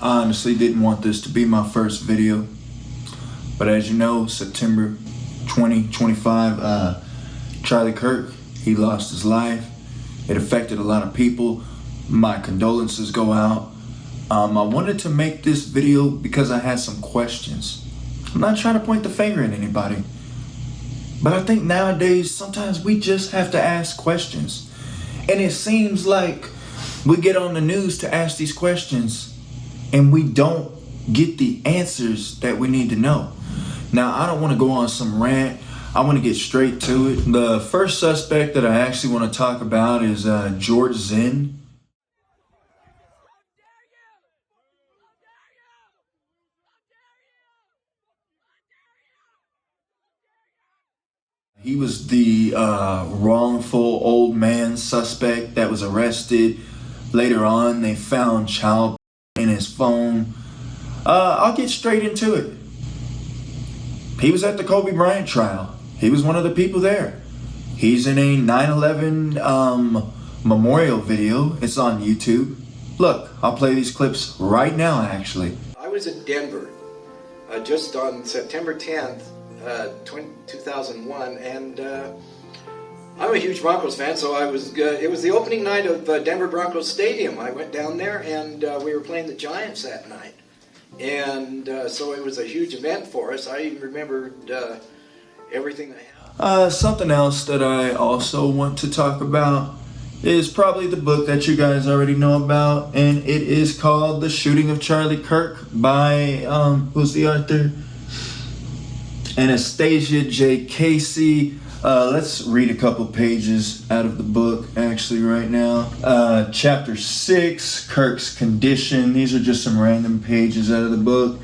I honestly didn't want this to be my first video, but as you know, September 2025, Charlie Kirk, he lost his life. It affected a lot of people. My condolences go out. I wanted to make this video because I had some questions. I'm not trying to point the finger at anybody, but I think nowadays sometimes we just have to ask questions. And it seems like we get on the news to ask these questions and we don't get the answers that we need to know. Now, I don't want to go on some rant. I want to get straight to it. The first suspect that I actually want to talk about is DOESN. He was the wrongful old man suspect that was arrested. Later on, they found child in his phone. I'll get straight into it. He was at the Kobe Bryant trial. He was one of the people there. He's in a 9/11 memorial video. It's on YouTube. Look, I'll play these clips right now, actually. I was in Denver just on September 10th, 2001, and I'm a huge Broncos fan, so it was the opening night of Denver Broncos Stadium. I went down there, and we were playing the Giants that night. And so it was a huge event for us. I even remembered everything that happened. Something else that I also want to talk about is probably the book that you guys already know about, and it is called The Shooting of Charlie Kirk by, who's the author? Anastasia J. Casey. Let's read a couple pages out of the book actually right now. Chapter 6, Kirk's Condition. These are just some random pages out of the book.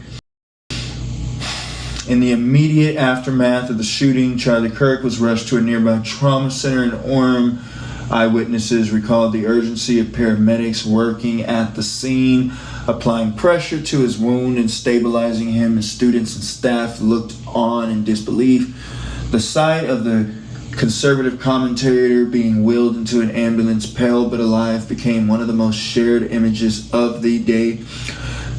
In the immediate aftermath of the shooting, Charlie Kirk was rushed to a nearby trauma center in Orem. Eyewitnesses recalled the urgency of paramedics working at the scene, applying pressure to his wound and stabilizing him, as students and staff looked on in disbelief. The sight of the conservative commentator being wheeled into an ambulance, pale but alive, became one of the most shared images of the day.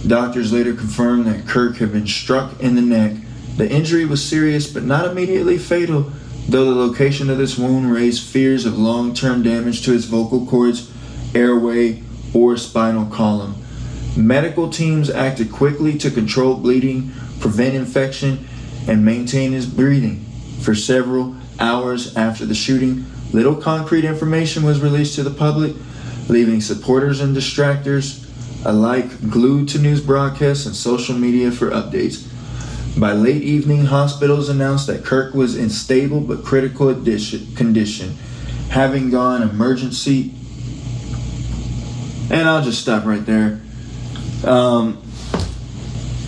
Doctors later confirmed that Kirk had been struck in the neck. The injury was serious but not immediately fatal, though the location of this wound raised fears of long-term damage to his vocal cords, airway, or spinal column. Medical teams acted quickly to control bleeding, prevent infection, and maintain his breathing. For several hours after the shooting, little concrete information was released to the public, leaving supporters and detractors alike glued to news broadcasts and social media for updates. By late evening, hospitals announced that Kirk was in stable but critical condition, having gone emergency. And I'll just stop right there.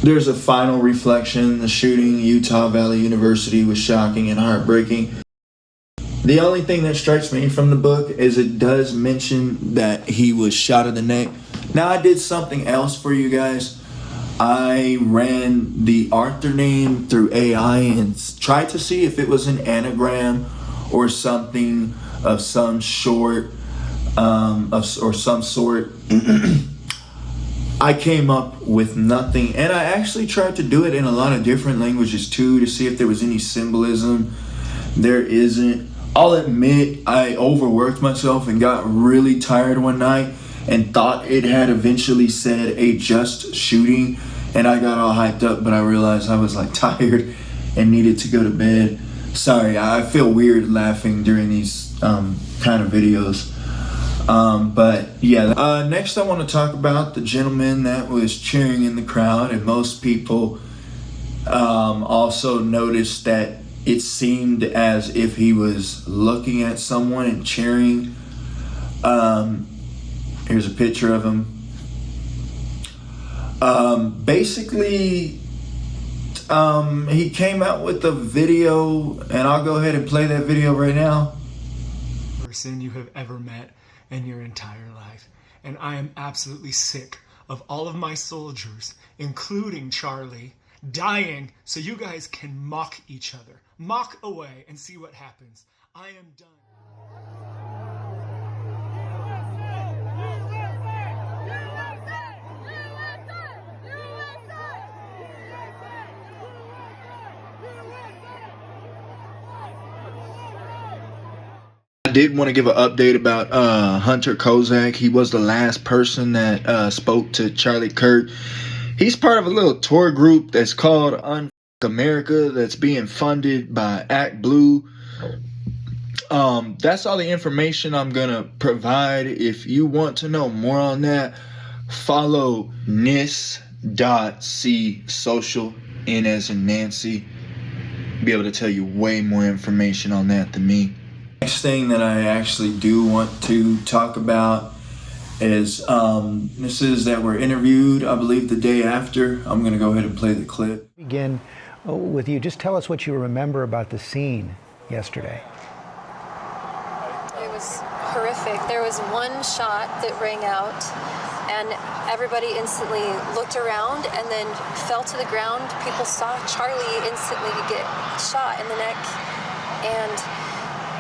There's a final reflection. The shooting at Utah Valley University was shocking and heartbreaking. The only thing that strikes me from the book is it does mention that he was shot in the neck. Now, I did something else for you guys. I ran the author name through AI and tried to see if it was an anagram or something of some sort. I came up with nothing, and I actually tried to do it in a lot of different languages too to see if there was any symbolism. There isn't. I'll admit I overworked myself and got really tired one night and thought it had eventually said a just shooting, and I got all hyped up, but I realized I was like tired and needed to go to bed. Sorry, I feel weird laughing during these kind of videos. But yeah, next I want to talk about the gentleman that was cheering in the crowd, and most people also noticed that it seemed as if he was looking at someone and cheering. Here's a picture of him. Basically, he came out with a video, and I'll go ahead and play that video right now. Person you have ever met in your entire life. And I am absolutely sick of all of my soldiers, including Charlie, dying so you guys can mock each other. Mock away and see what happens. I am done. USA! USA! USA! did want to give an update about Hunter Kozak. He was the last person that spoke to Charlie Kirk. He's part of a little tour group that's called America that's being funded by Act Blue. That's all the information I'm gonna provide. If you want to know more on that, follow nis.c social, N as in Nancy. Be able to tell you way more information on that than me. Next thing that I actually do want to talk about is this is that we're interviewed, I believe, the day after. I'm gonna go ahead and play the clip. Begin with you. Just tell us what you remember about the scene yesterday. It was horrific. There was one shot that rang out, and everybody instantly looked around and then fell to the ground. People saw Charlie instantly get shot in the neck, and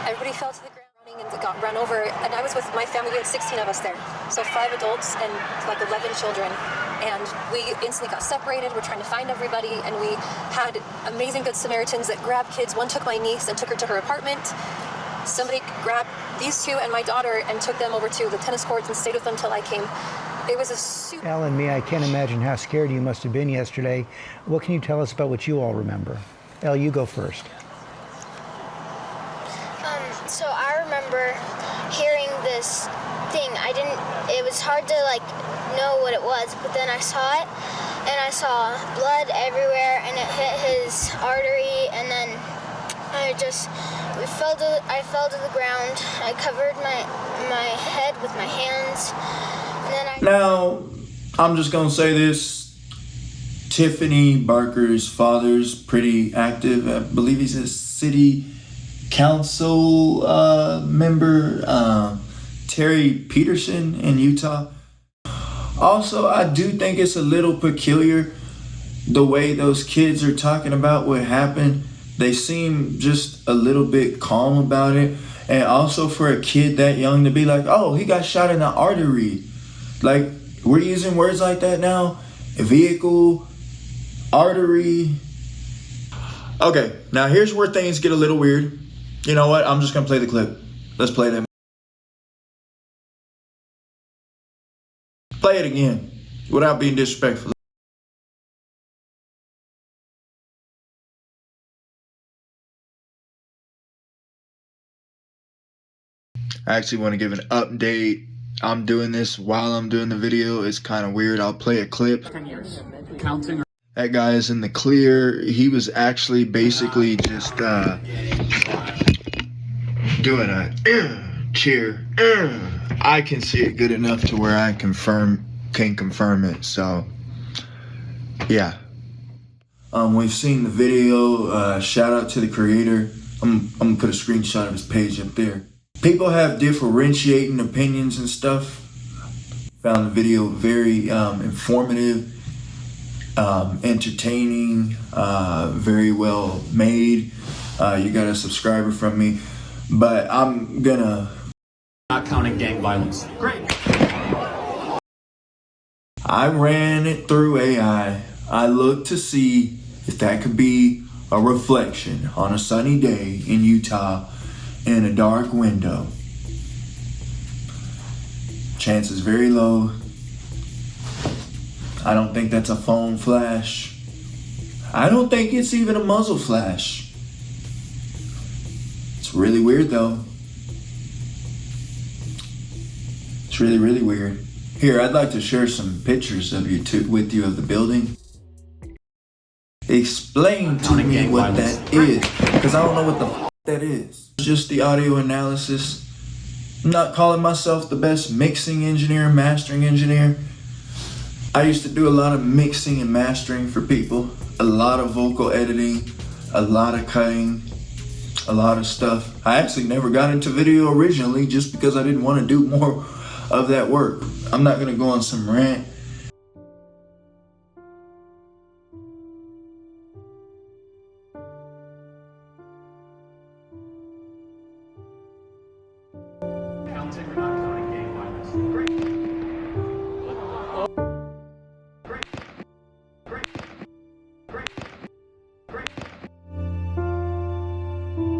everybody fell to the ground and got run over. And I was with my family. We had 16 of us there, so 5 adults and like 11 children. And we instantly got separated. We're trying to find everybody, and we had amazing good Samaritans that grabbed kids. One took my niece and took her to her apartment. Somebody grabbed these 2 and my daughter and took them over to the tennis courts and stayed with them till I came. It was a super... Elle and me, I can't imagine how scared you must have been yesterday. What can you tell us about what you all remember? Elle, you go first. So I remember hearing this thing. It was hard to know what it was, but then I saw it, and I saw blood everywhere, and it hit his artery, and then I fell to the ground. I covered my head with my hands, and then Now, I'm just gonna say this. Tiffany Barker's father's pretty active. I believe he's a city council member, Terry Peterson in Utah. Also, I do think it's a little peculiar the way those kids are talking about what happened. They seem just a little bit calm about it. And also for a kid that young to be like, oh, he got shot in the artery. Like, we're using words like that now? Vehicle, artery. Okay, now here's where things get a little weird. You know what? I'm just gonna play the clip. Let's play that. Play it again without being disrespectful. I actually want to give an update. I'm doing this while I'm doing the video. It's kind of weird. I'll play a clip. 10 years. Counting. That guy is in the clear. He was actually basically just doing a cheer. I can see it good enough to where I can confirm it. So, yeah. We've seen the video. Shout out to the creator. I'm gonna put a screenshot of his page up there. People have differentiating opinions and stuff. Found the video very informative, entertaining, very well made. You got a subscriber from me, but I'm gonna... Not counting gang violence. Great. I ran it through AI. I looked to see if that could be a reflection on a sunny day in Utah in a dark window. Chance is very low. I don't think that's a phone flash. I don't think it's even a muzzle flash. It's really weird though. It's really, really weird. Here, I'd like to share some pictures of with you of the building. Explain to me what that is, because I don't know what the that is. Just the audio analysis. I'm not calling myself the best mixing engineer, mastering engineer. I used to do a lot of mixing and mastering for people, a lot of vocal editing, a lot of cutting, a lot of stuff. I actually never got into video originally just because I didn't want to do more of that work. I'm not gonna go on some rant. Counting or not counting gang violence. Great.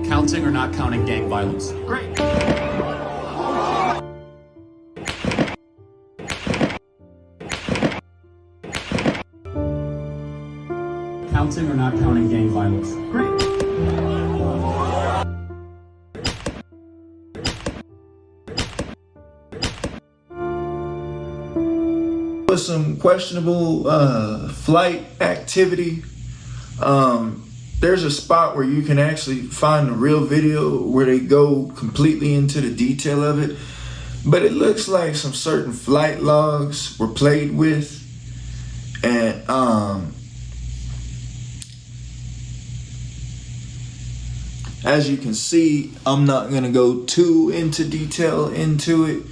Counting or not counting gang violence. Great. counting or not counting gang violence? Great. Was some questionable flight activity. There's a spot where you can actually find the real video where they go completely into the detail of it, but it looks like some certain flight logs were played with, and as you can see, I'm not gonna go too into detail into it,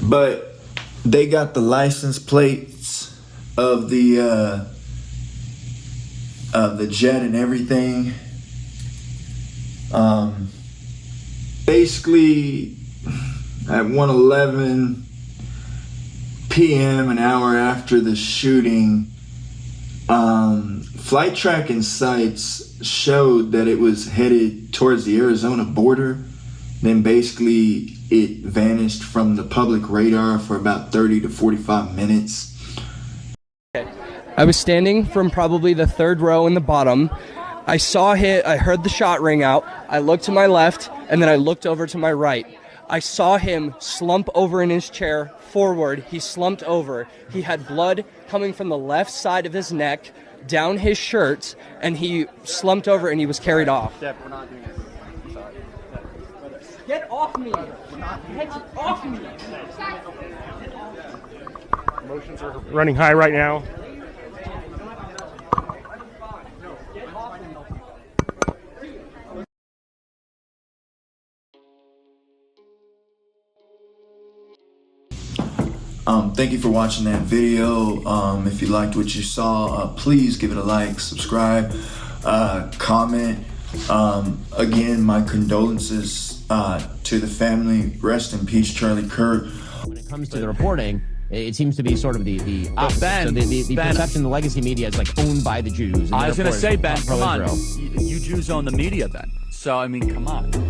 but they got the license plates of the jet and everything. Basically, at 1:11 p.m., an hour after the shooting, flight tracking sites showed that it was headed towards the Arizona border. Then basically it vanished from the public radar for about 30 to 45 minutes. I was standing from probably the third row in the bottom. I saw hit, I heard the shot ring out. I looked to my left, and then I looked over to my right. I saw him slump over in his chair forward. He slumped over. He had blood coming from the left side of his neck down his shirt, and he slumped over and he was carried off. Deb, we're not doing this. I'm sorry. Get off me! Get off me! Emotions are running high right now. Thank you for watching that video. If you liked what you saw, please give it a like, subscribe, comment. Again, my condolences to the family. Rest in peace, Charlie Kirk. When it comes to the reporting, it seems to be sort of the opposite. Ben, so the perception, the legacy media is like owned by the Jews. I was going to say, Ben, come on. pro-Israel. You Jews own the media, Ben. So, I mean, come on.